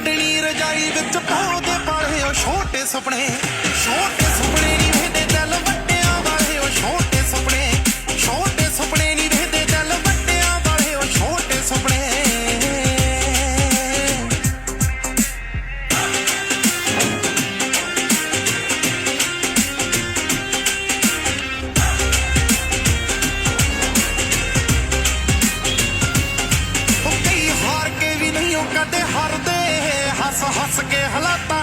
ਕੱਟਣੀ ਰਜਾਈ ਵਿੱਚ ਪਾਉਂਦੇ ਪਾਲੇ ਉਹ ਛੋਟੇ ਸੁਪਨੇ ਨਹੀਂ ਵੇਖਦੇ ਦਿਲ ਵੱਟਿਆਂ ਵਾਲੇ ਉਹ ਛੋਟੇ ਸੁਪਨੇ ਨਹੀਂ ਵੇਖਦੇ ਦਿਲ ਵੱਟਿਆਂ ਵਾਲੇ ਉਹ ਛੋਟੇ ਸੁਪਨੇ। ਕਦੇ ਹਾਰਦੇ ਹੱਸ ਕੇ ਹਾਲਾਤਾਂ